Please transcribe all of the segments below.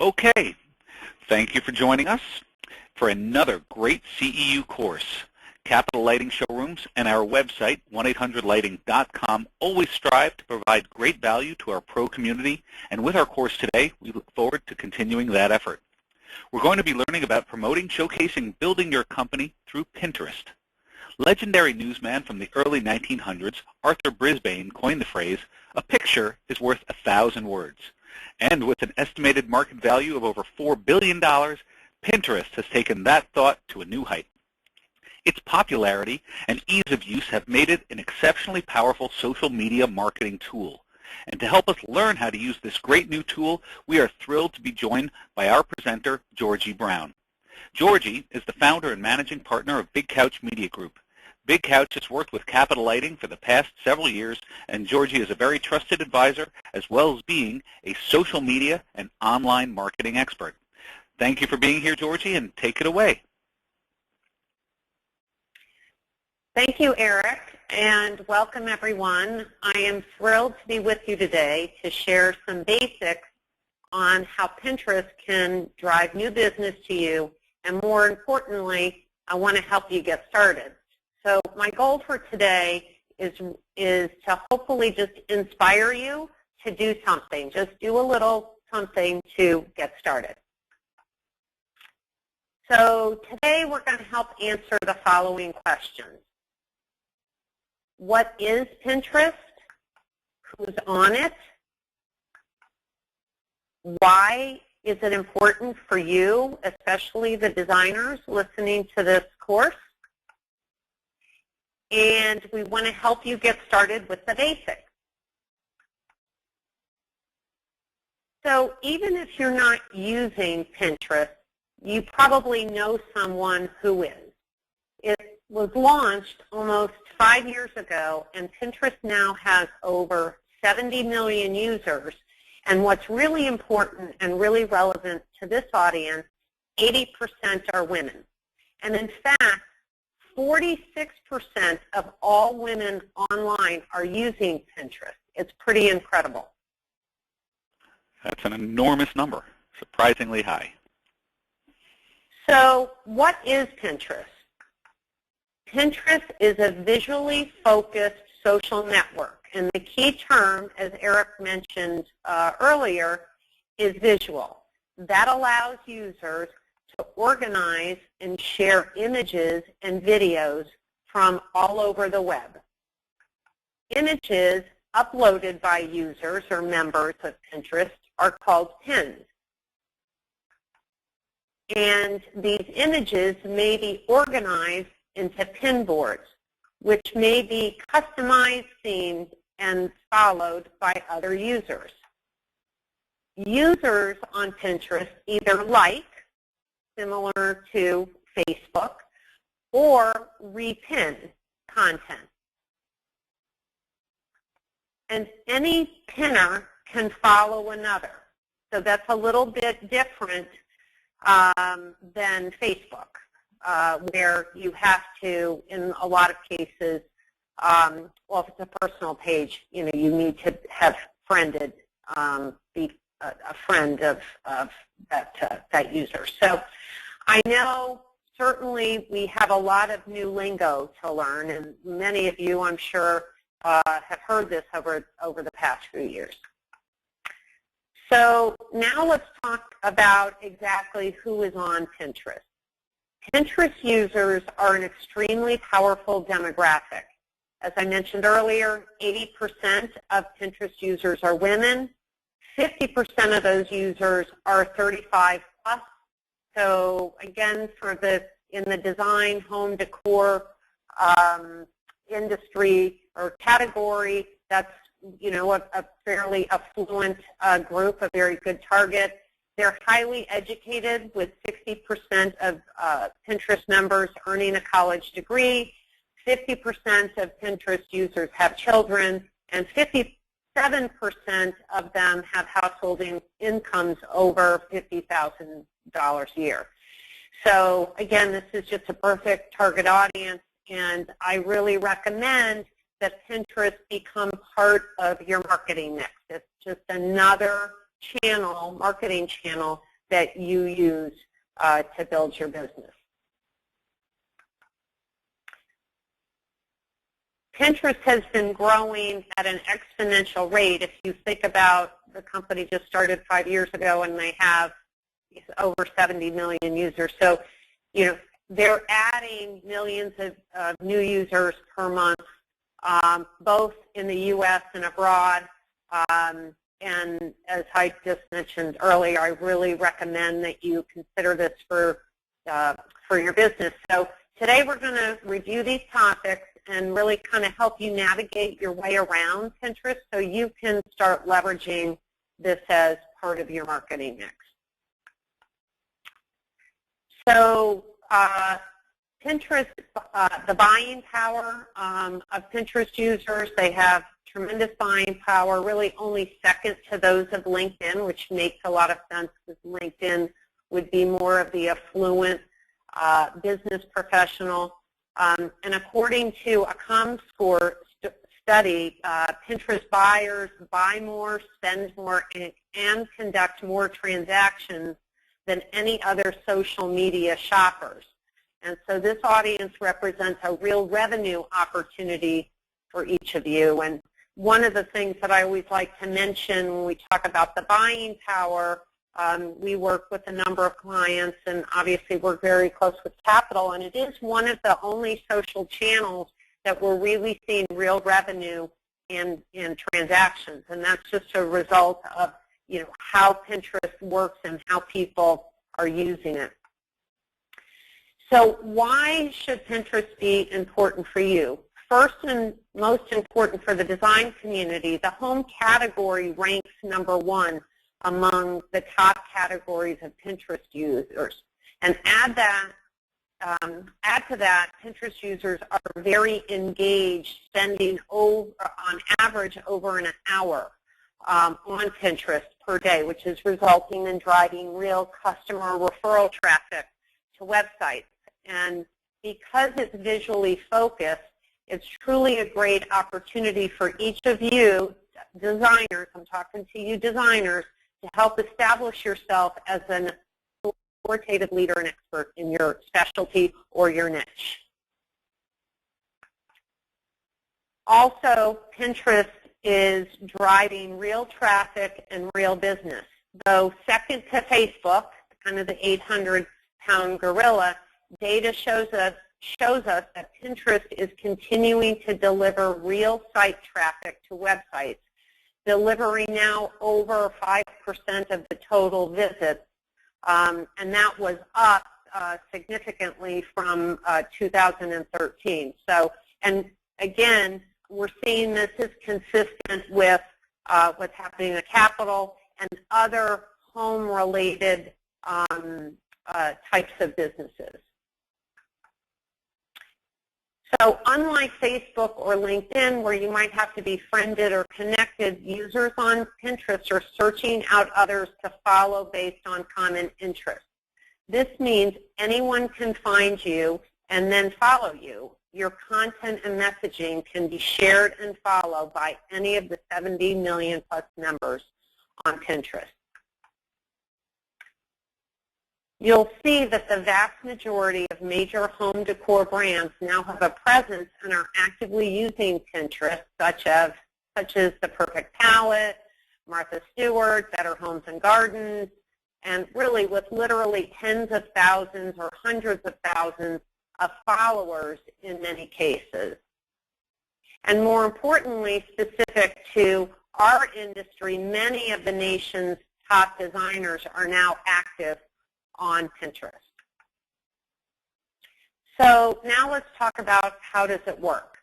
Okay, thank you for joining us for another great CEU course. Capital Lighting Showrooms and our website, 1-800-Lighting.com, always strive to provide great value to our pro community, and with our course today, we look forward to continuing that effort. We're going to be learning about promoting, showcasing, building your company through Pinterest. Legendary newsman from the early 1900s, Arthur Brisbane, coined the phrase, "A picture is worth 1,000 words." And with an estimated market value of over $4 billion, Pinterest has taken that thought to a new height. Its popularity and ease of use have made it an exceptionally powerful social media marketing tool. And to help us learn how to use this great new tool, we are thrilled to be joined by our presenter, Georgie Brown. Georgie is the founder and managing partner of Big Couch Media Group. Big Couch has worked with Capital Lighting for the past several years, and Georgie is a very trusted advisor as well as being a social media and online marketing expert. Thank you for being here, Georgie, and take it away. Thank you, Eric, and welcome everyone. I am thrilled to be with you today to share some basics on how Pinterest can drive new business to you, and more importantly, I want to help you get started. So my goal for today is to hopefully just inspire you to do something. Just do a little something to get started. So today we're going to help answer the following questions. What is Pinterest? Who's on it? Why is it important for you, especially the designers listening to this course? And we want to help you get started with the basics. So even if you're not using Pinterest, you probably know someone who is. It was launched almost 5 years ago, and Pinterest now has over 70 million users. And what's really important and really relevant to this audience, 80% are women. And in fact, 46% of all women online are using Pinterest. It's pretty incredible. That's an enormous number, surprisingly high. So what is Pinterest? Pinterest is a visually focused social network, and the key term, as Eric mentioned earlier, is visual. That allows users to organize and share images and videos from all over the web. Images uploaded by users or members of Pinterest are called pins. And these images may be organized into pin boards, which may be customized, themed, and followed by other users. Users on Pinterest either like, similar to Facebook, or repin content. And any pinner can follow another. So that's a little bit different than Facebook, where you have to, in a lot of cases, well, if it's a personal page, you need to have friended, be a friend of that user. So I know certainly we have a lot of new lingo to learn, and many of you, I'm sure, have heard this over the past few years. So now let's talk about exactly who is on Pinterest. Pinterest users are an extremely powerful demographic. As I mentioned earlier, 80% of Pinterest users are women. 50% of those users are 35 plus. So again, in the design, home decor industry or category, that's a fairly affluent group, a very good target. They're highly educated, with 60% of Pinterest members earning a college degree. 50% of Pinterest users have children, and 57% of them have household incomes over $50,000 a year. So again, this is just a perfect target audience, and I really recommend that Pinterest become part of your marketing mix. It's just another channel, marketing channel, that you use to build your business. Pinterest has been growing at an exponential rate. If you think about the company just started 5 years ago and they have over 70 million users. So, they're adding millions of new users per month, both in the U.S. and abroad. And as I just mentioned earlier, I really recommend that you consider this for your business. So today we're going to review these topics and really kind of help you navigate your way around Pinterest so you can start leveraging this as part of your marketing mix. So Pinterest, the buying power of Pinterest users, they have tremendous buying power, really only second to those of LinkedIn, which makes a lot of sense because LinkedIn would be more of the affluent business professional. And according to a ComScore study, Pinterest buyers buy more, spend more, and conduct more transactions than any other social media shoppers. And so this audience represents a real revenue opportunity for each of you. And one of the things that I always like to mention when we talk about the buying power, we work with a number of clients, and obviously we're very close with Capital, and it is one of the only social channels that we're really seeing real revenue in transactions, and that's just a result of how Pinterest works and how people are using it. So why should Pinterest be important for you? First and most important for the design community, the home category ranks #1 among the top categories of Pinterest users. And add to that, Pinterest users are very engaged, spending on average over an hour on Pinterest per day, which is resulting in driving real customer referral traffic to websites. And because it's visually focused, it's truly a great opportunity for each of you designers, I'm talking to you designers, to help establish yourself as an authoritative leader and expert in your specialty or your niche. Also, Pinterest is driving real traffic and real business. Though second to Facebook, kind of the 800-pound gorilla, data shows us that Pinterest is continuing to deliver real site traffic to websites, delivering now over 5% of the total visits, and that was up significantly from 2013. So, and again, we're seeing this is consistent with what's happening at Capital and other home-related types of businesses. So unlike Facebook or LinkedIn, where you might have to be friended or connected, users on Pinterest are searching out others to follow based on common interests. This means anyone can find you and then follow you. Your content and messaging can be shared and followed by any of the 70 million plus members on Pinterest. You'll see that the vast majority of major home decor brands now have a presence and are actively using Pinterest, such as The Perfect Palette, Martha Stewart, Better Homes and Gardens, and really with literally tens of thousands or hundreds of thousands of followers in many cases. And more importantly, specific to our industry, many of the nation's top designers are now active on Pinterest. So now let's talk about how does it work.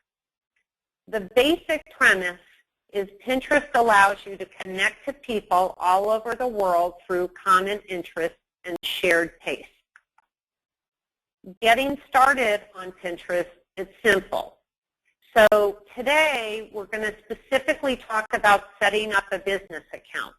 The basic premise is Pinterest allows you to connect to people all over the world through common interests and shared tastes. Getting started on Pinterest is simple. So today we're going to specifically talk about setting up a business account.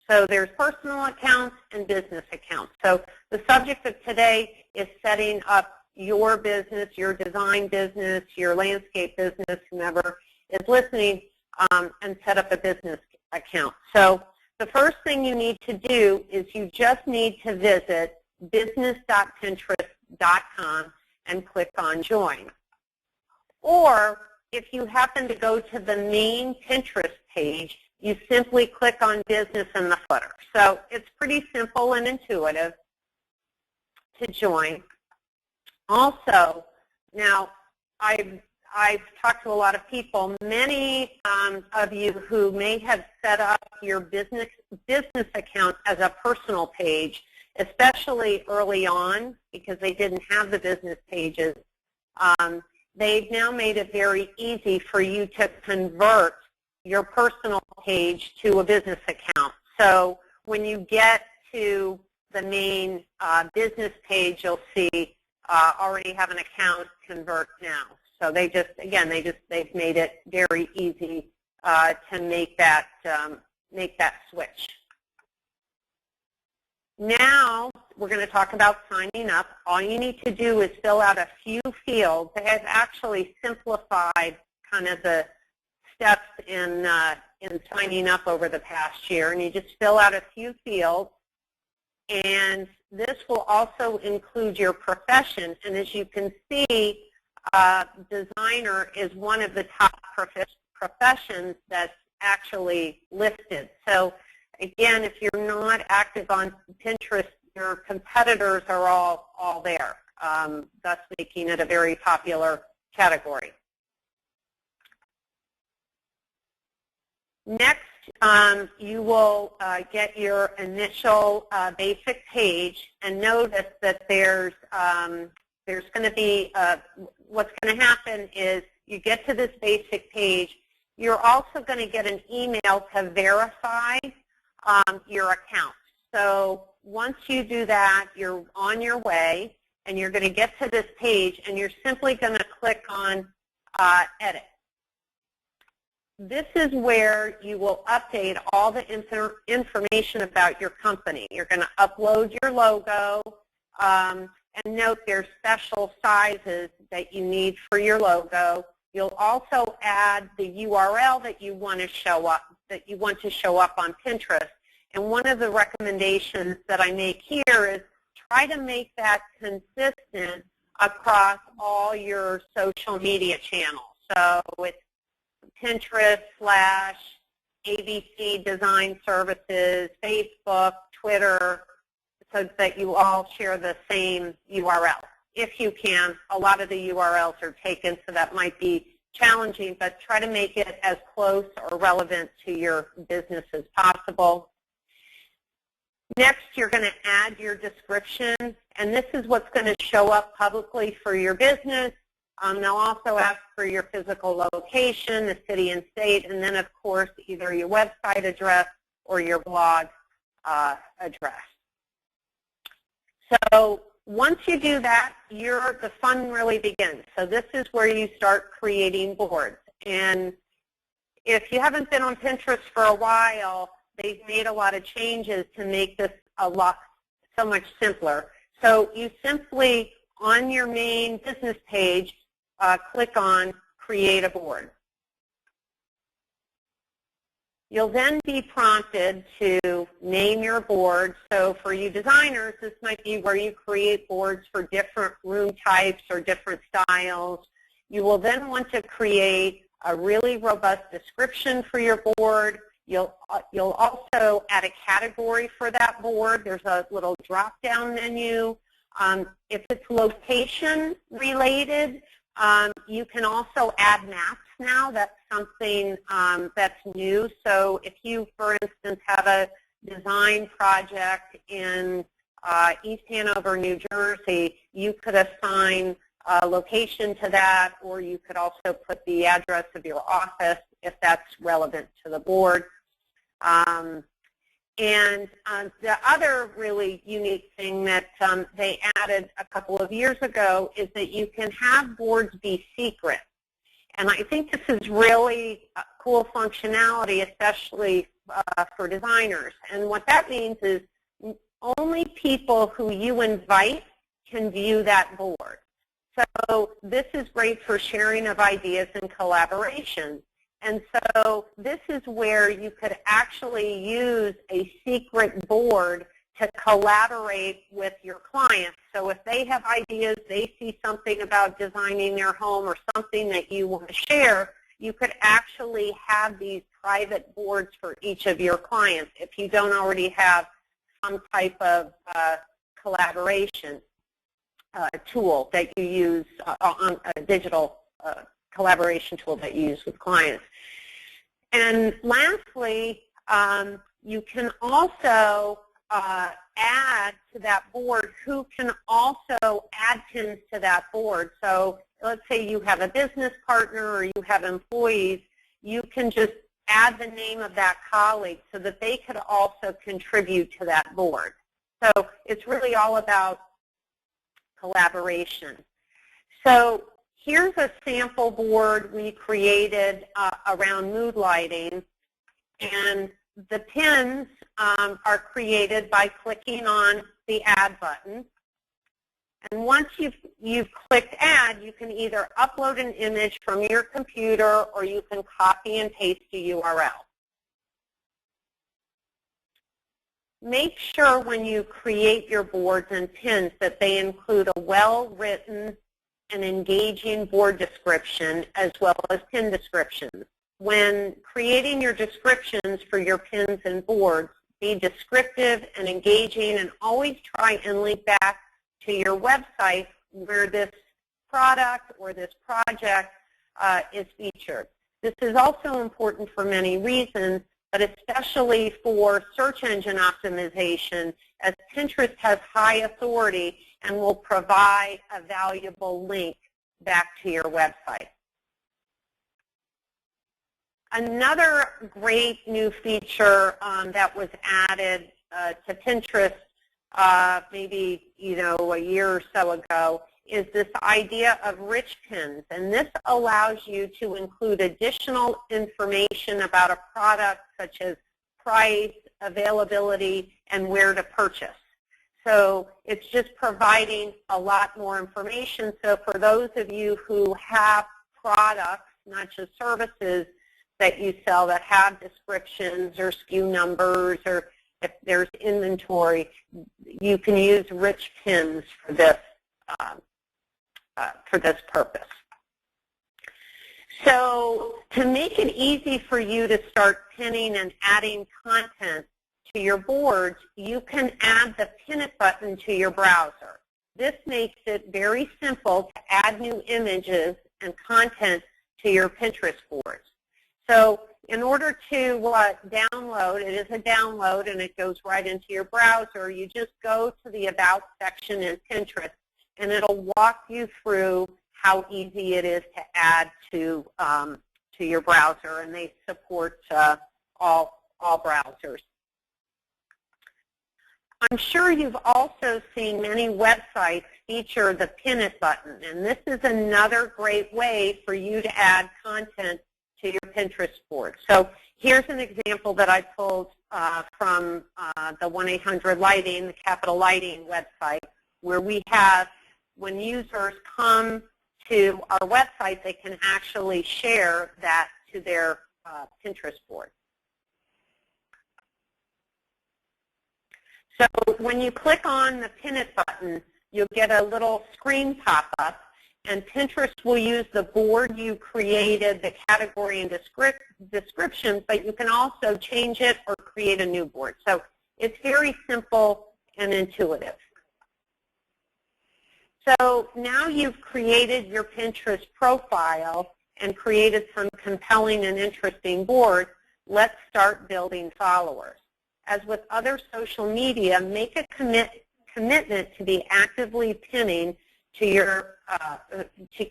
So there's personal accounts and business accounts. So the subject of today is setting up your business, your design business, your landscape business, whomever is listening, and set up a business account. So the first thing you need to do is you just need to visit business.pinterest.com and click on Join. Or if you happen to go to the main Pinterest page, you simply click on Business in the footer. So it's pretty simple and intuitive to join. Also, now I've talked to a lot of people. Many of you who may have set up your business account as a personal page, especially early on because they didn't have the business pages, they've now made it very easy for you to convert your personal page to a business account. So when you get to the main business page, you'll see already have an account, convert now. So they've made it very easy to make that switch. Now we're going to talk about signing up. All you need to do is fill out a few fields. They have actually simplified kind of the steps in signing up over the past year, and you just fill out a few fields. And this will also include your profession. And as you can see, designer is one of the top professions that's actually listed. So again, if you're not active on Pinterest, your competitors are all there, thus making it a very popular category. Next, you will get your initial basic page, and notice that there's going to be, what's going to happen is you get to this basic page, you're also going to get an email to verify your account. So once you do that, you're on your way, and you're going to get to this page, and you're simply going to click on Edit. This is where you will update all the information about your company. You're going to upload your logo, and note there's special sizes that you need for your logo. You'll also add the URL that you want to show up, on Pinterest. And one of the recommendations that I make here is try to make that consistent across all your social media channels. So it's Pinterest / ABC Design Services, Facebook, Twitter, so that you all share the same URL. If you can, a lot of the URLs are taken, so that might be challenging, but try to make it as close or relevant to your business as possible. Next, you're going to add your description, and this is what's going to show up publicly for your business. They'll also ask for your physical location, the city and state, and then, of course, either your website address or your blog address. So once you do that, the fun really begins. So this is where you start creating boards. And if you haven't been on Pinterest for a while, they've made a lot of changes to make this so much simpler. So you simply, on your main business page, click on Create a Board. You'll then be prompted to name your board. So for you designers, this might be where you create boards for different room types or different styles. You will then want to create a really robust description for your board. You'll also add a category for that board. There's a little drop-down menu. If it's location related, you can also add maps now. That's something that's new. So if you, for instance, have a design project in East Hanover, New Jersey, you could assign a location to that, or you could also put the address of your office if that's relevant to the board. The other really unique thing that they added a couple of years ago is that you can have boards be secret. And I think this is really cool functionality, especially for designers. And what that means is only people who you invite can view that board. So this is great for sharing of ideas and collaboration. And so this is where you could actually use a secret board to collaborate with your clients. So if they have ideas, they see something about designing their home or something that you want to share, you could actually have these private boards for each of your clients if you don't already have some type of collaboration tool that you use on a digital collaboration tool that you use with clients. And lastly, you can also add to that board who can also add pins to that board. So let's say you have a business partner or you have employees, you can just add the name of that colleague so that they could also contribute to that board. So it's really all about collaboration. So here's a sample board we created around mood lighting, and the pins are created by clicking on the Add button. And once you've clicked Add, you can either upload an image from your computer or you can copy and paste a URL. Make sure when you create your boards and pins that they include a well-written and engaging board description as well as pin descriptions. When creating your descriptions for your pins and boards, be descriptive and engaging, and always try and link back to your website where this product or this project is featured. This is also important for many reasons, but especially for search engine optimization, as Pinterest has high authority and will provide a valuable link back to your website. Another great new feature that was added to Pinterest maybe a year or so ago is this idea of rich pins, and this allows you to include additional information about a product such as price, availability, and where to purchase. So it's just providing a lot more information. So for those of you who have products, not just services, that you sell that have descriptions or SKU numbers, or if there's inventory, you can use rich pins for this purpose. So to make it easy for you to start pinning and adding content to your boards, you can add the Pin It button to your browser. This makes it very simple to add new images and content to your Pinterest boards. So in order to download, it is a download and it goes right into your browser, you just go to the About section in Pinterest and it'll walk you through how easy it is to add to your browser, and they support all browsers. I'm sure you've also seen many websites feature the Pin It button, and this is another great way for you to add content to your Pinterest board. So here's an example that I pulled from the 1-800-Lighting, the Capital Lighting website, where we have, when users come to our website, they can actually share that to their Pinterest board. So when you click on the Pin It button, you'll get a little screen pop up, and Pinterest will use the board you created, the category and description, but you can also change it or create a new board. So it's very simple and intuitive. So now you've created your Pinterest profile and created some compelling and interesting boards. Let's start building followers. As with other social media, make a commitment to be actively pinning to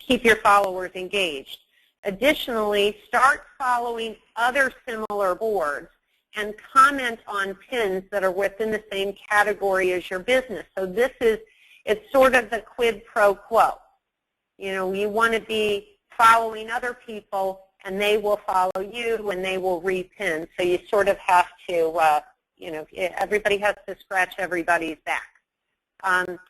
keep your followers engaged. Additionally, start following other similar boards and comment on pins that are within the same category as your business. So it's sort of the quid pro quo. You want to be following other people, and they will follow you, and they will repin. So you sort of have to, everybody has to scratch everybody's back. And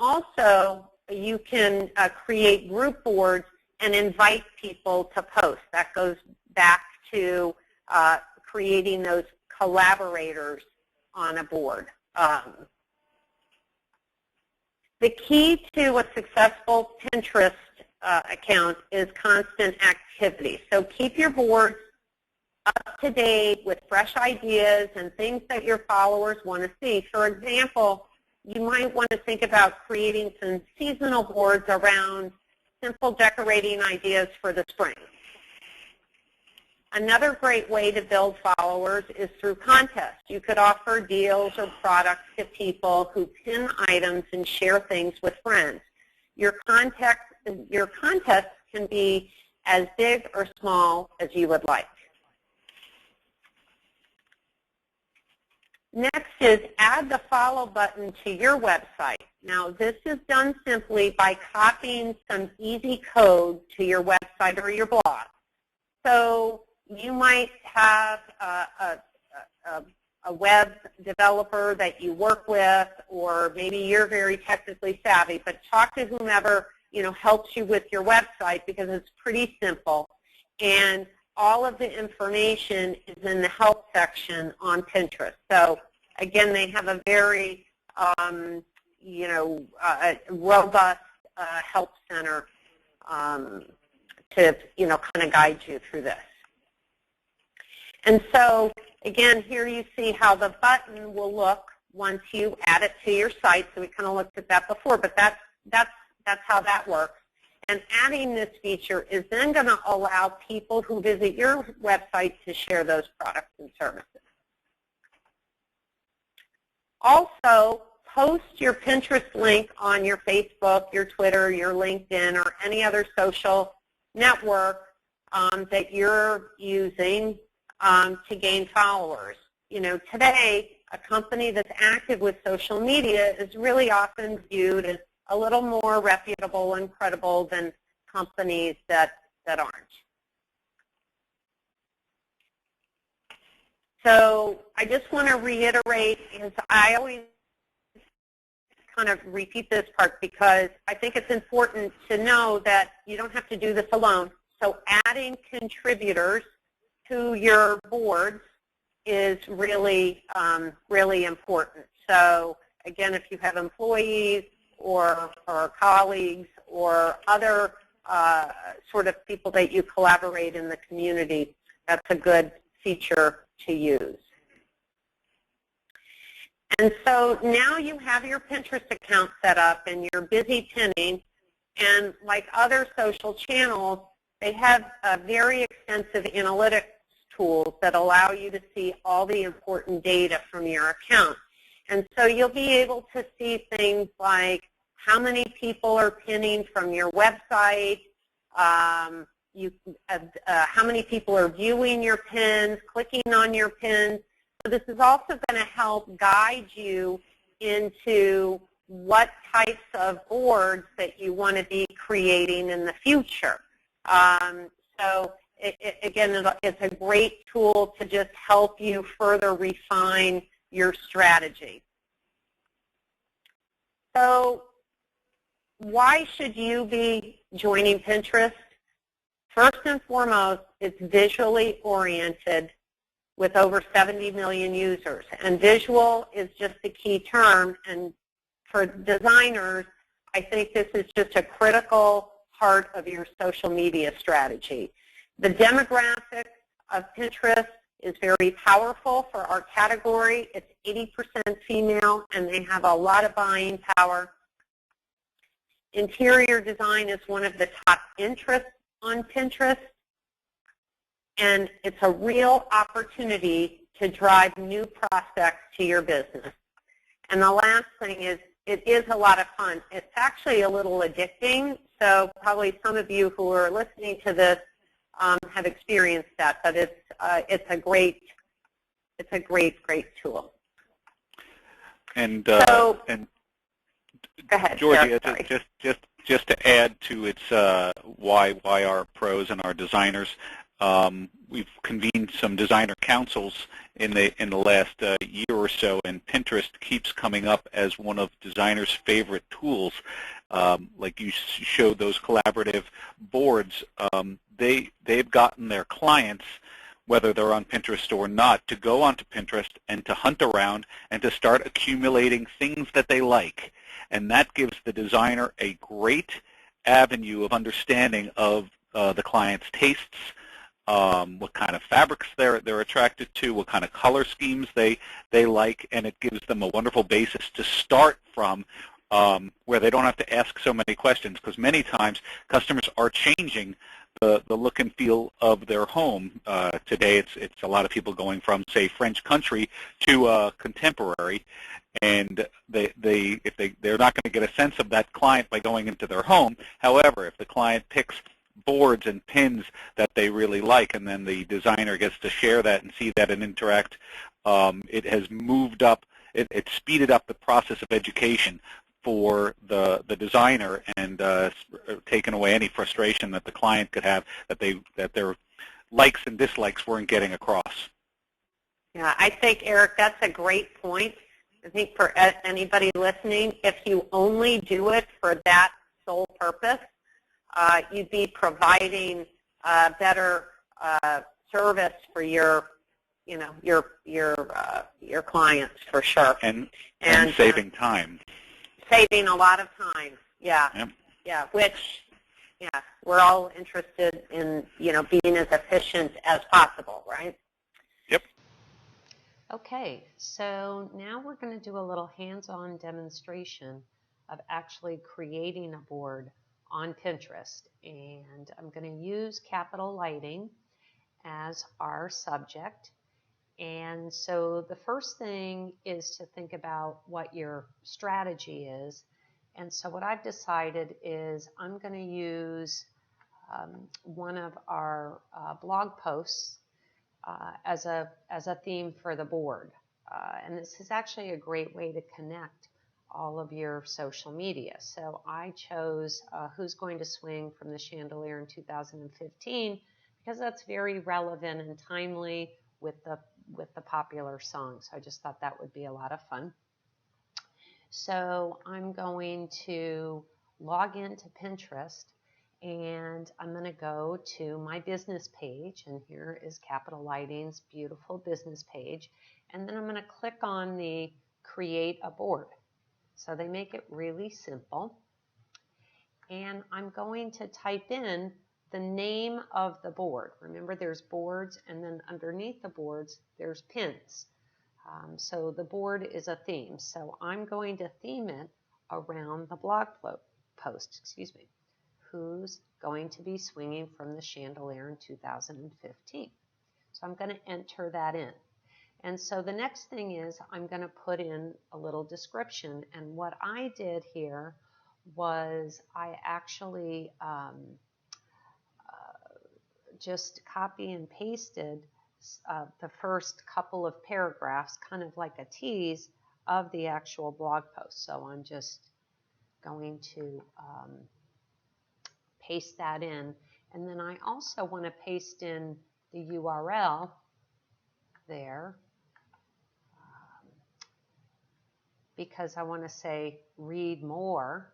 also, you can create group boards and invite people to post. That goes back to creating those collaborators on a board. The key to a successful Pinterest account is constant activity. So keep your boards up to date with fresh ideas and things that your followers want to see. For example, you might want to think about creating some seasonal boards around simple decorating ideas for the spring. Another great way to build followers is through contests. You could offer deals or products to people who pin items and share things with friends. Your contests can be as big or small as you would like. Next is add the follow button to your website. Now this is done simply by copying some easy code to your website or your blog. So you might have a web developer that you work with, or maybe you're very technically savvy, but talk to whomever helps you with your website, because it's pretty simple. And all of the information is in the help section on Pinterest. So again, they have a very robust help center to kind of guide you through this. And so again, here you see how the button will look once you add it to your site. So we kind of looked at that before, but that's how that works. And adding this feature is then going to allow people who visit your website to share those products and services. Also, post your Pinterest link on your Facebook, your Twitter, your LinkedIn, or any other social network that you're using to gain followers. Today, a company that's active with social media is really often viewed as a little more reputable and credible than companies that aren't. So I just want to reiterate, because I always kind of repeat this part because I think it's important to know that you don't have to do this alone. So adding contributors to your boards is really, really important. So again, if you have employees or colleagues or other sort of people that you collaborate in the community, that's a good feature to use. And so now you have your Pinterest account set up and you're busy pinning, and like other social channels, they have very extensive analytics tools that allow you to see all the important data from your account. And so you'll be able to see things like how many people are pinning from your website, how many people are viewing your pins, clicking on your pins. So this is also going to help guide you into what types of boards that you want to be creating in the future. So again, it's a great tool to just help you further refine your strategy. So why should you be joining Pinterest? First and foremost, it's visually oriented with over 70 million users. And visual is just the key term. And for designers, I think this is just a critical part of your social media strategy. The demographic of Pinterest is very powerful for our category. It's 80% female, and they have a lot of buying power. Interior design is one of the top interests on Pinterest, and it's a real opportunity to drive new prospects to your business. And the last thing is, it is a lot of fun. It's actually a little addicting, so probably some of you who are listening to this have experienced that, but it's a great tool. And so, and go ahead, Georgia, Sarah, just to add to its why our pros and our designers, We've convened some designer councils in the last year or so, and Pinterest keeps coming up as one of designers' favorite tools. Like you showed those collaborative boards, they've gotten their clients, whether they're on Pinterest or not, to go onto Pinterest and to hunt around and to start accumulating things that they like. And that gives the designer a great avenue of understanding of the client's tastes, what kind of fabrics they're attracted to, what kind of color schemes they like, and it gives them a wonderful basis to start from, where they don't have to ask so many questions, because many times customers are changing the look and feel of their home. Today it's a lot of people going from, say, French country to contemporary, and they're not going to get a sense of that client by going into their home. However, if the client picks boards and pins that they really like, and then the designer gets to share that and see that and interact, it has moved up, it speeded up the process of education for the designer, and taken away any frustration that the client could have that their likes and dislikes weren't getting across. Yeah, I think, Eric, that's a great point. I think for anybody listening, if you only do it for that sole purpose, you'd be providing better service for your clients, for sure. And saving time. Saving a lot of time. Yeah. Yep. Yeah. Which, yeah, we're all interested in being as efficient as possible, right? Yep. Okay, so now we're going to do a little hands-on demonstration of actually creating a board on Pinterest, and I'm going to use capital lighting as our subject. And so the first thing is to think about what your strategy is. And so what I've decided is I'm going to use one of our blog posts as a theme for the board. And this is actually a great way to connect all of your social media. So I chose Who's Going to Swing from the Chandelier in 2015 because that's very relevant and timely with the popular song. So I just thought that would be a lot of fun. So I'm going to log into Pinterest, and I'm going to go to my business page, and here is Capital Lighting's beautiful business page. And then I'm going to click on the Create a Board. So they make it really simple. And I'm going to type in the name of the board. Remember, there's boards, and then underneath the boards, there's pins. So the board is a theme. So I'm going to theme it around the blog post, Who's going to be swinging from the chandelier in 2015. So I'm going to enter that in. And so the next thing is I'm going to put in a little description. And what I did here was I actually just copy and pasted the first couple of paragraphs, kind of like a tease of the actual blog post. So I'm just going to paste that in. And then I also want to paste in the URL there because I want to say read more, ...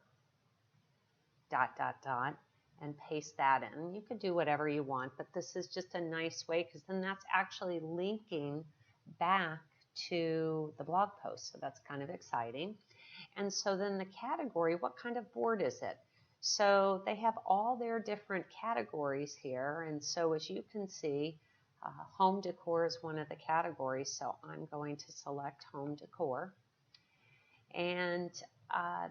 and paste that in. You could do whatever you want, but this is just a nice way because then that's actually linking back to the blog post. So that's kind of exciting. And so then the category, what kind of board is it? So they have all their different categories here. And so as you can see, home decor is one of the categories. So I'm going to select home decor. And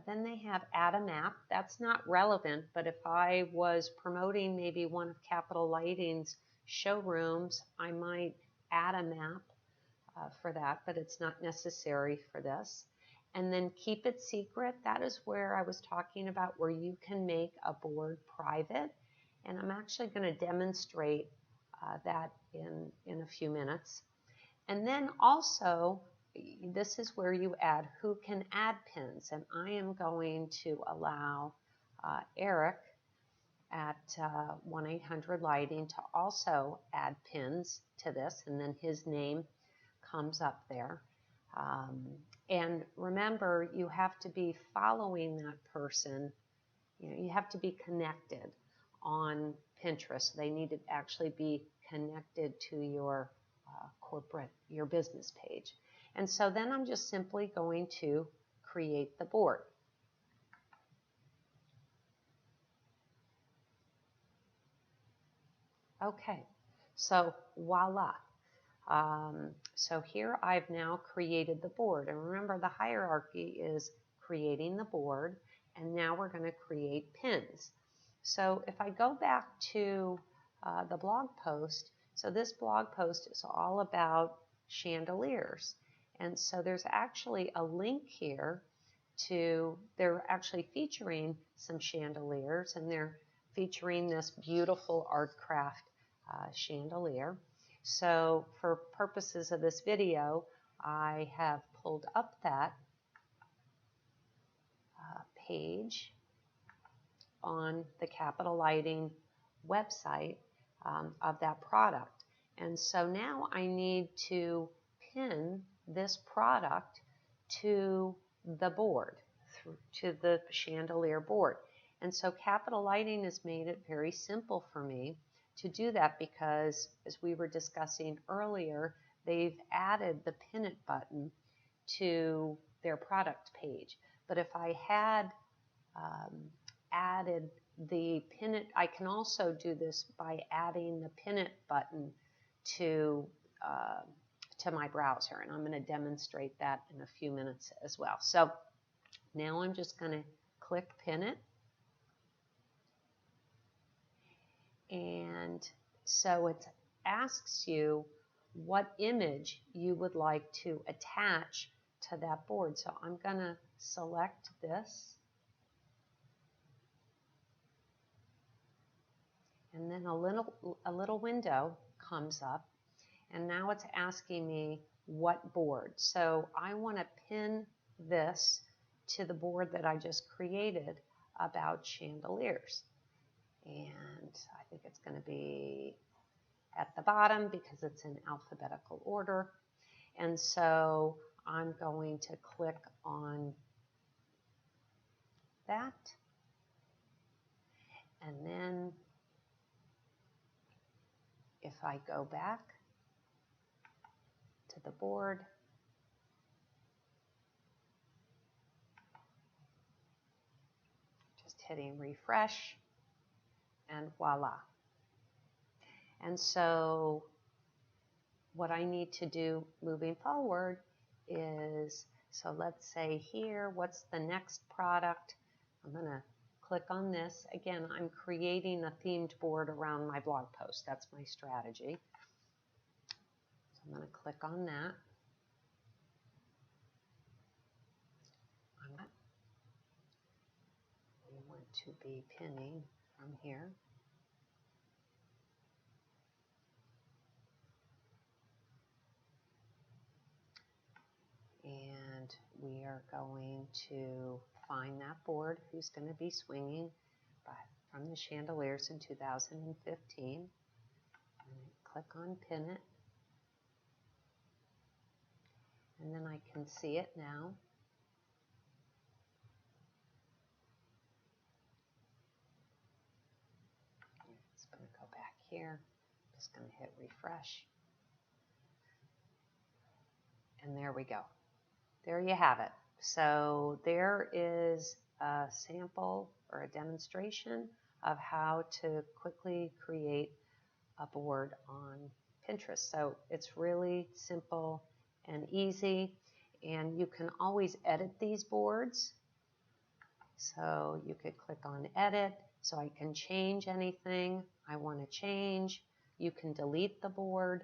then they have add a map. That's not relevant, but if I was promoting maybe one of Capital Lighting's showrooms, I might add a map for that, but it's not necessary for this. And then keep it secret. That is where I was talking about where you can make a board private. And I'm actually going to demonstrate that in a few minutes. And then also, this is where you add who can add pins, and I am going to allow Eric at 1-800-Lighting to also add pins to this, and then his name comes up there. And remember, you have to be following that person. You have to be connected on Pinterest. They need to actually be connected to your your business page. And so then I'm just simply going to create the board. Okay, so voila. So here I've now created the board. And remember, the hierarchy is creating the board, and now we're going to create pins. So if I go back to the blog post, so this blog post is all about chandeliers. And so there's actually a link here to, they're actually featuring some chandeliers, and they're featuring this beautiful art craft chandelier. So for purposes of this video, I have pulled up that page on the Capital Lighting website of that product. And so now I need to pin this product to the board, to the chandelier board. And so Capital Lighting has made it very simple for me to do that because, as we were discussing earlier, they've added the pin it button to their product page. But if I had added the pin it, I can also do this by adding the pin it button to my browser, and I'm going to demonstrate that in a few minutes as well. So now I'm just going to click pin it. And so it asks you what image you would like to attach to that board. So I'm going to select this. And then a little window comes up. And now it's asking me what board. So I want to pin this to the board that I just created about chandeliers. And I think it's going to be at the bottom because it's in alphabetical order. And so I'm going to click on that. And then if I go back to the board, just hitting refresh, and voila. And so what I need to do moving forward is, so let's say here, what's the next product? I'm going to click on this. Again, I'm creating a themed board around my blog post. That's my strategy. So I'm going to click on that. We want to be pinning from here. And we are going to find that board who's going to be swinging from the chandeliers in 2015. And click on pin it. And then I can see it now. It's going to go back here. I'm just going to hit refresh. And there we go. There you have it. So there is a sample or a demonstration of how to quickly create a board on Pinterest. So it's really simple and easy, and you can always edit these boards. So you could click on edit, so I can change anything I want to change. You can delete the board.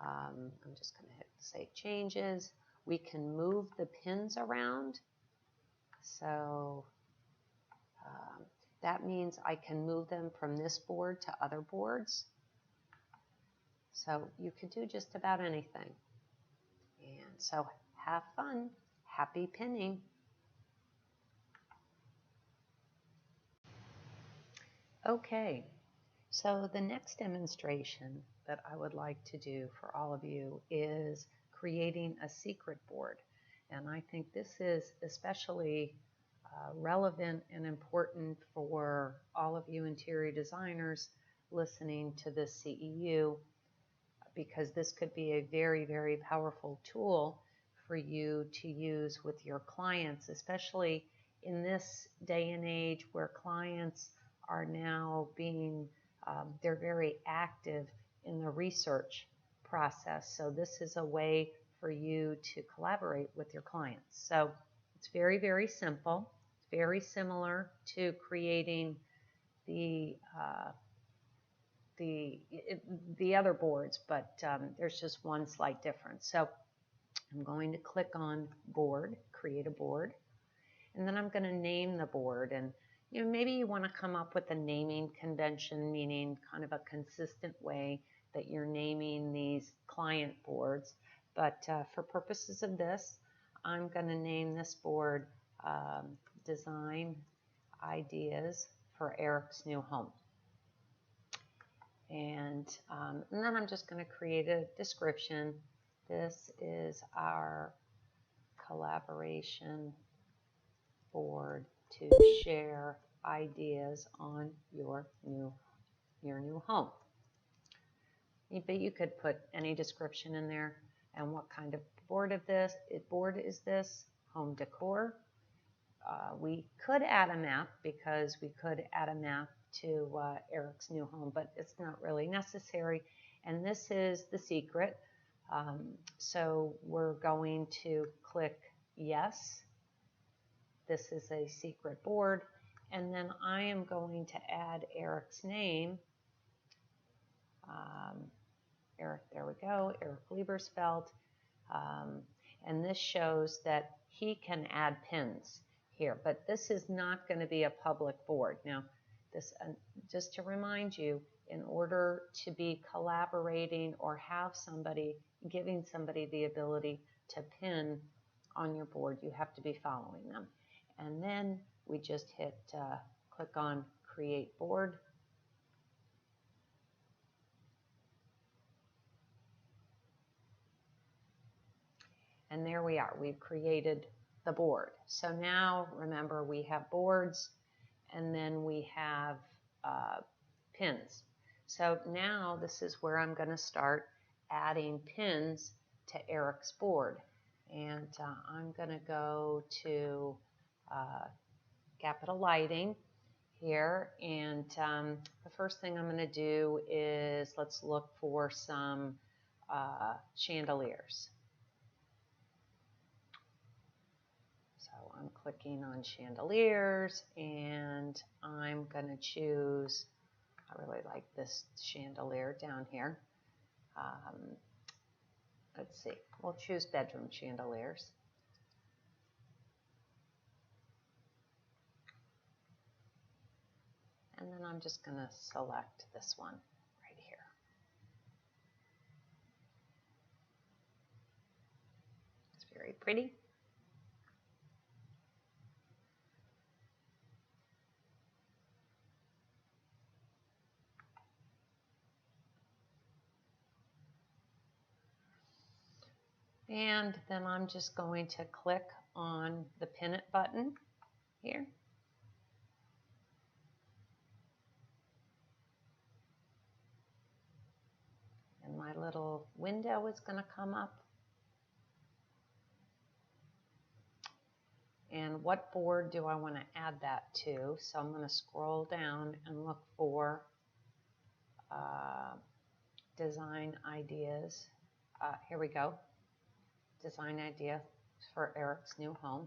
I'm just going to hit save changes. We can move the pins around. So that means I can move them from this board to other boards. So you could do just about anything. And so have fun. Happy pinning. Okay, so the next demonstration that I would like to do for all of you is creating a secret board. And I think this is especially relevant and important for all of you interior designers listening to this CEU, because this could be a very, very powerful tool for you to use with your clients, especially in this day and age where clients are now being, they're very active in the research process. So this is a way for you to collaborate with your clients. So it's very, very simple. It's very similar to creating the the other boards, but there's just one slight difference. So I'm going to click on board, create a board, and then I'm going to name the board. And maybe you want to come up with a naming convention, meaning kind of a consistent way that you're naming these client boards. But for purposes of this, I'm going to name this board Design Ideas for Eric's New Home. And then I'm just going to create a description. This is our collaboration board to share ideas on your new home. But you could put any description in there and what kind of board is this, home decor. We could add a map, because we could add a map to Eric's new home, but it's not really necessary. And this is the secret. So we're going to click yes. This is a secret board. And then I am going to add Eric's name. Eric, there we go, Eric Liebersfeld. And this shows that he can add pins here, but this is not going to be a public board. Now, this just to remind you, in order to be collaborating or have somebody, giving somebody the ability to pin on your board, you have to be following them. And then we just hit click on create board. And there we are, we've created the board. So now remember, we have boards and then we have pins. So now this is where I'm going to start adding pins to Eric's board. And I'm going to go to Capital Lighting here. And the first thing I'm going to do is let's look for some chandeliers. I'm clicking on chandeliers, and I'm going to choose, I really like this chandelier down here. Let's see, we'll choose bedroom chandeliers. And then I'm just going to select this one right here. It's very pretty. And then I'm just going to click on the pin it button here. And my little window is going to come up. And what board do I want to add that to? So I'm going to scroll down and look for design ideas. Here we go. Design idea for Eric's new home.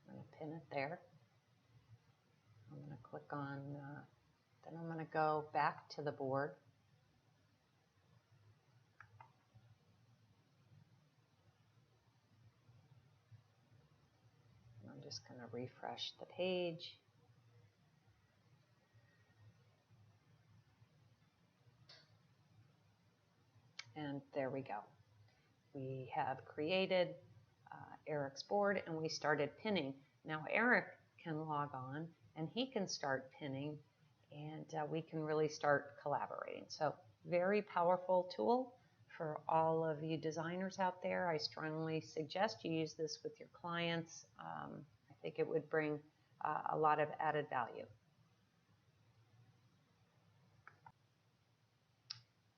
I'm going to pin it there. I'm going to click on, then I'm going to go back to the board. And I'm just going to refresh the page. And there we go. We have created Eric's board and we started pinning. Now Eric can log on and he can start pinning, and we can really start collaborating. So very powerful tool for all of you designers out there. I strongly suggest you use this with your clients. I think it would bring a lot of added value.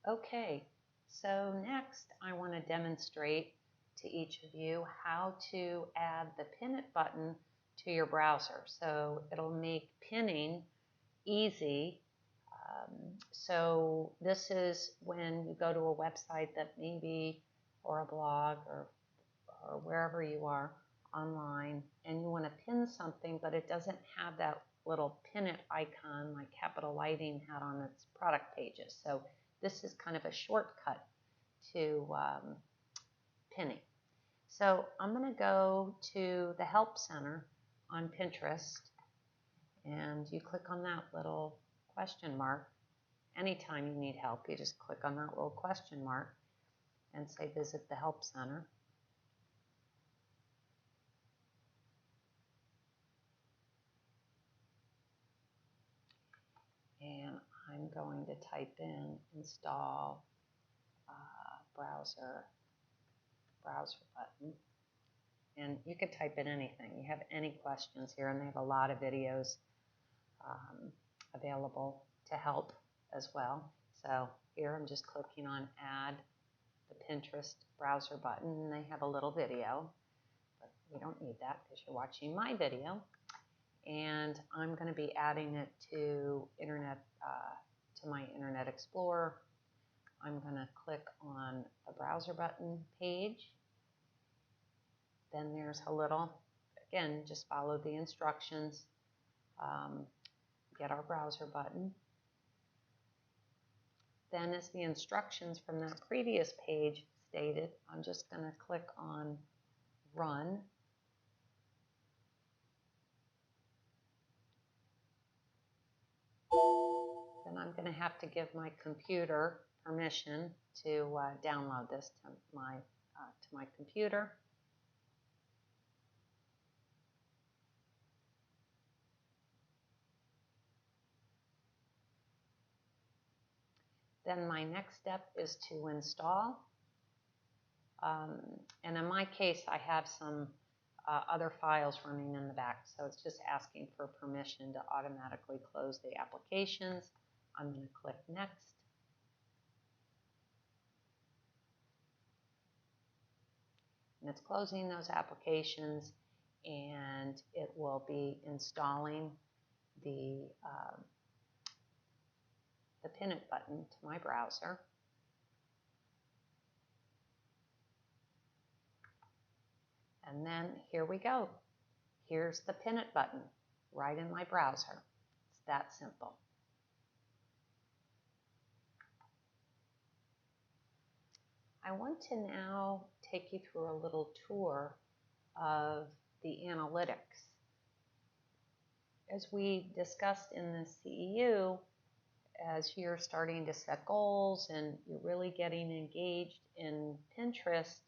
Okay, so next I want to demonstrate to each of you how to add the Pin It button to your browser. So it'll make pinning easy. So this is when you go to a website that maybe, or a blog, or wherever you are online, and you want to pin something, but it doesn't have that little pin it icon like Capital Lighting had on its product pages. So this is kind of a shortcut to pinning. So I'm going to go to the Help Center on Pinterest, and you click on that little question mark. Anytime you need help, you just click on that little question mark and say Visit the Help Center. And I'm going to type in install browser button. And you could type in anything. You have any questions here, and they have a lot of videos available to help as well. So here I'm just clicking on add the Pinterest browser button, and they have a little video, but we don't need that because you're watching my video. And I'm going to be adding it to my Internet Explorer. I'm going to click on the browser button page. Then there's a little, again, just follow the instructions. Get our browser button. Then, as the instructions from that previous page stated, I'm just going to click on Run. Then I'm going to have to give my computer permission to download this to my computer. Then my next step is to install. And in my case, I have some other files running in the back, so it's just asking for permission to automatically close the applications. I'm going to click Next. And it's closing those applications, and it will be installing the Pin It button to my browser. And then here we go. Here's the Pin It button right in my browser. It's that simple. I want to now take you through a little tour of the analytics. As we discussed in the CEU, as you're starting to set goals and you're really getting engaged in Pinterest,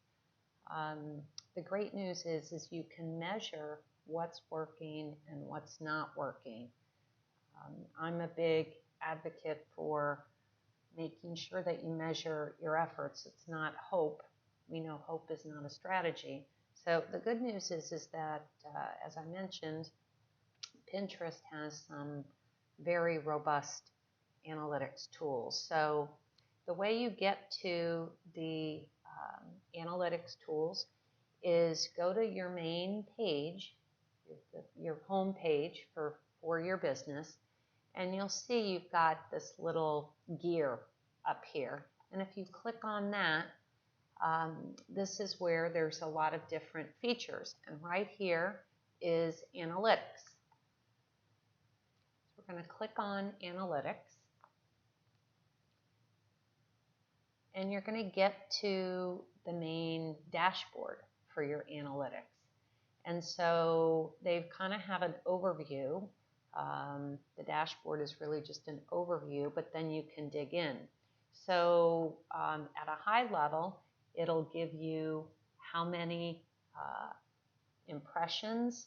the great news is you can measure what's working and what's not working. I'm a big advocate for making sure that you measure your efforts. It's not hope. We know hope is not a strategy. So the good news is that, as I mentioned, Pinterest has some very robust analytics tools. So the way you get to the analytics tools is go to your main page, your home page for your business, and you'll see you've got this little gear up here. And if you click on that, this is where there's a lot of different features. And right here is analytics. So we're going to click on analytics. And you're going to get to the main dashboard for your analytics. And so they kind of have an overview. The dashboard is really just an overview, but then you can dig in. So at a high level, it'll give you how many impressions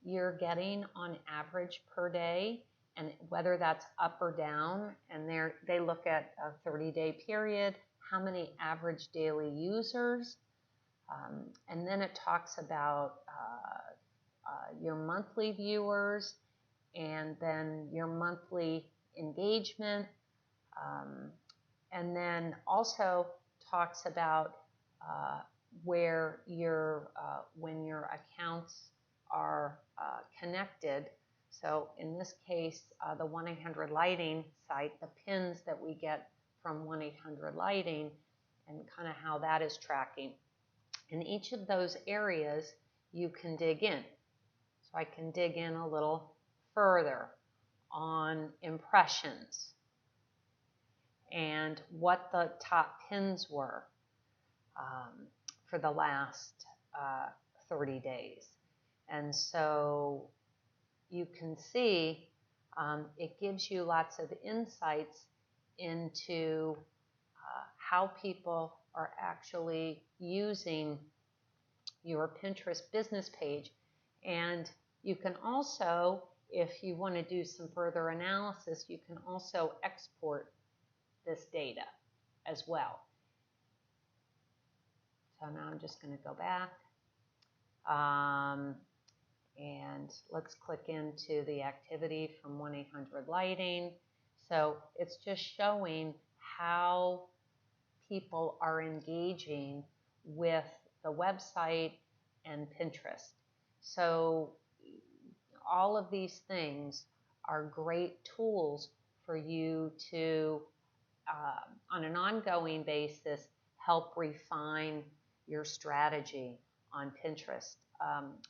you're getting on average per day, and whether that's up or down, and they look at a 30-day period, how many average daily users, and then it talks about your monthly viewers, and then your monthly engagement, and then also talks about where when your accounts are connected. So in this case, the 1-800-Lighting site, the pins that we get from 1-800-Lighting, and kind of how that is tracking. In each of those areas, you can dig in. So I can dig in a little further on impressions and what the top pins were for the last 30 days. And so you can see it gives you lots of insights into how people are actually using your Pinterest business page. And you can also, if you want to do some further analysis, you can also export this data as well. So now I'm just going to go back. And let's click into the activity from 1-800-Lighting. So it's just showing how people are engaging with the website and Pinterest. So all of these things are great tools for you to, on an ongoing basis, help refine your strategy on Pinterest.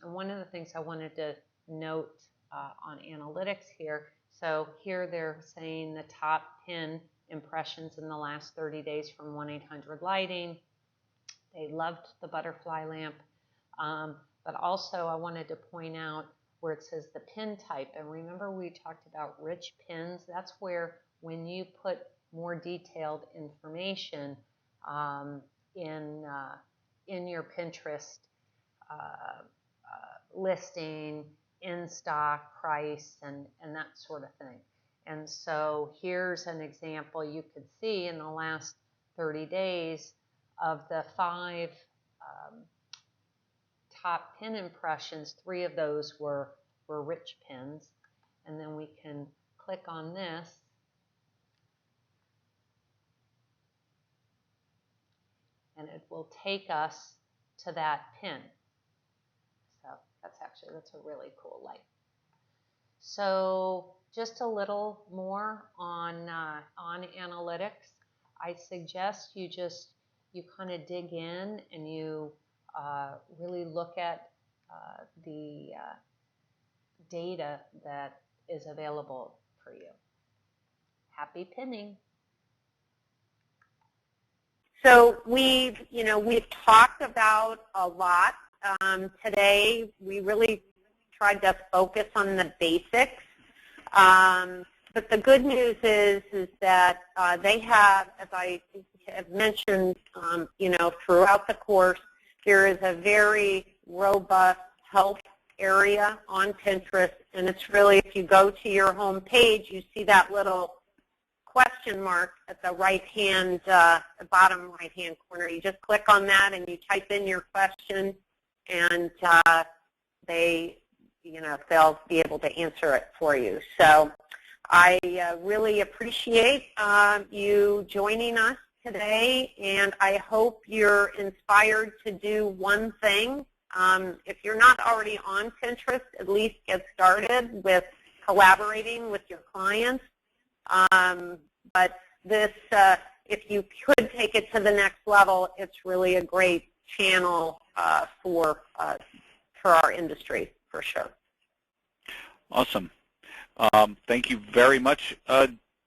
And one of the things I wanted to note on analytics here, so here they're saying the top 10 impressions in the last 30 days from 1-800-Lighting. They loved the butterfly lamp, but also I wanted to point out where it says the pin type. And remember we talked about rich pins? That's where when you put more detailed information in your Pinterest listing, in stock, price, and that sort of thing. And so here's an example you could see in the last 30 days of the 5 top pin impressions. 3 of those were rich pins. And then we can click on this. And it will take us to that pin. So that's a really cool light. So just a little more on analytics. I suggest you kind of dig in and you really look at the data that is available for you. Happy pinning. So we've talked about a lot today. We really tried to focus on the basics. But the good news is that they have, as I have mentioned, throughout the course, there is a very robust health area on Pinterest, and it's really, if you go to your home page, you see that little question mark at the right-hand, bottom right-hand corner. You just click on that and you type in your question, and they'll be able to answer it for you. So I really appreciate you joining us today, and I hope you're inspired to do one thing. If you're not already on Pinterest, at least get started with collaborating with your clients. But this, if you could take it to the next level, it's really a great channel for our industry, for sure. Awesome. Thank you very much,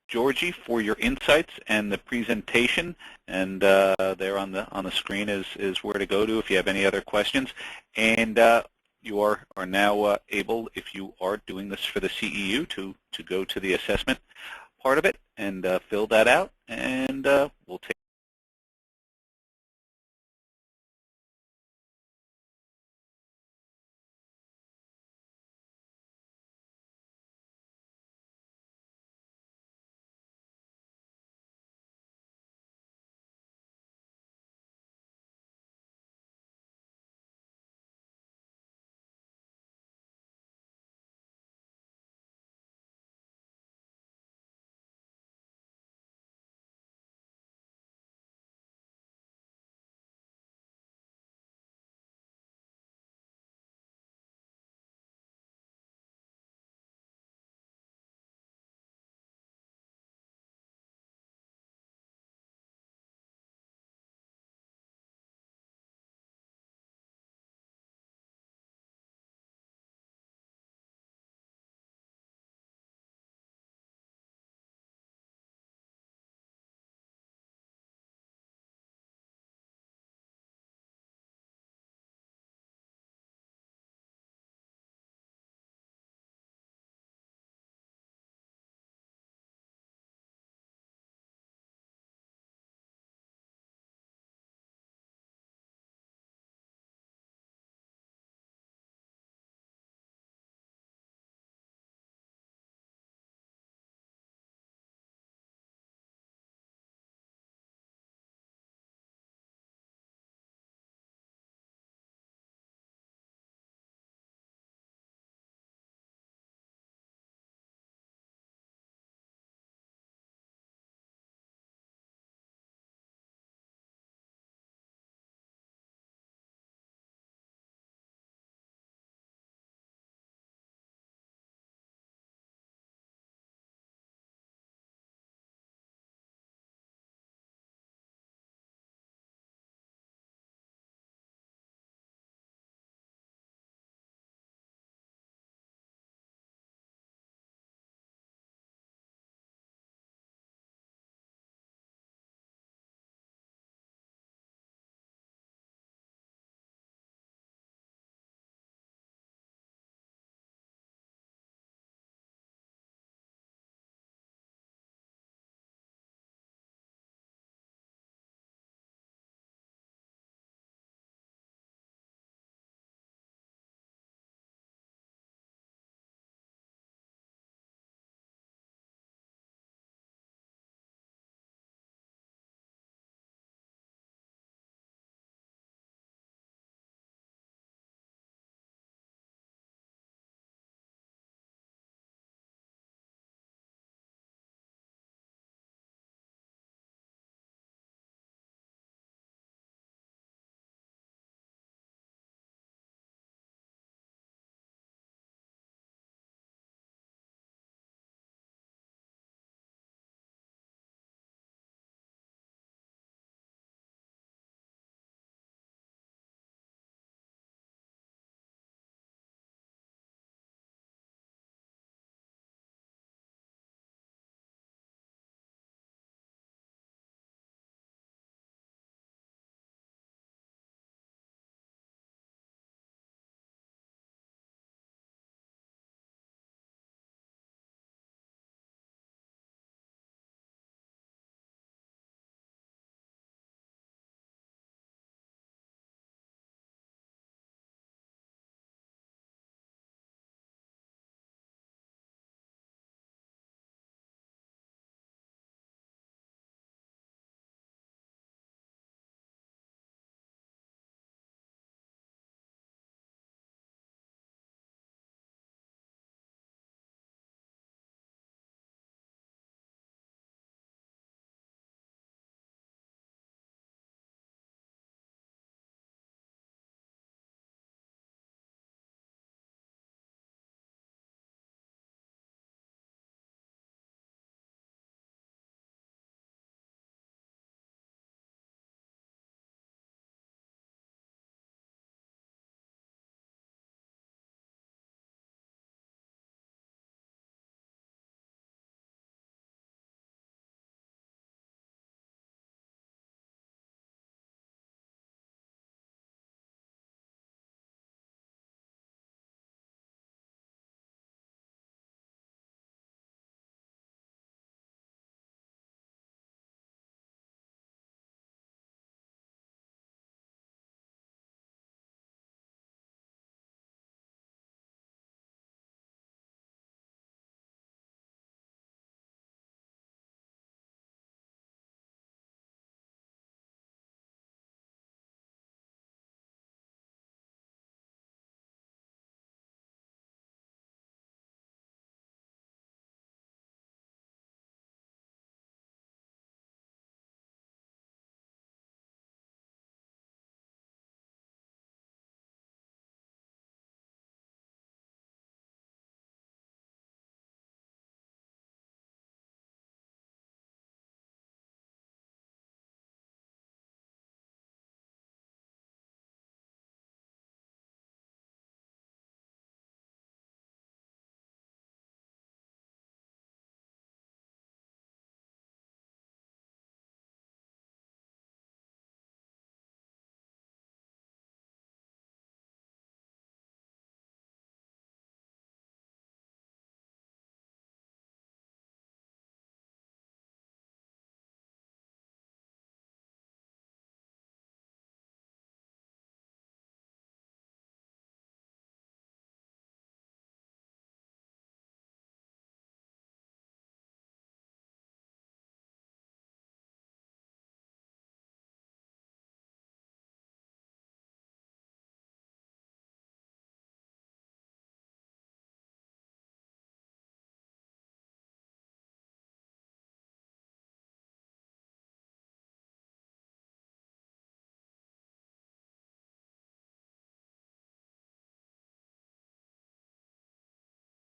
Georgie, for your insights and the presentation. And there on the screen is where to go to if you have any other questions. And you are now able, if you are doing this for the CEU, to go to the assessment part of it and fill that out, and we'll take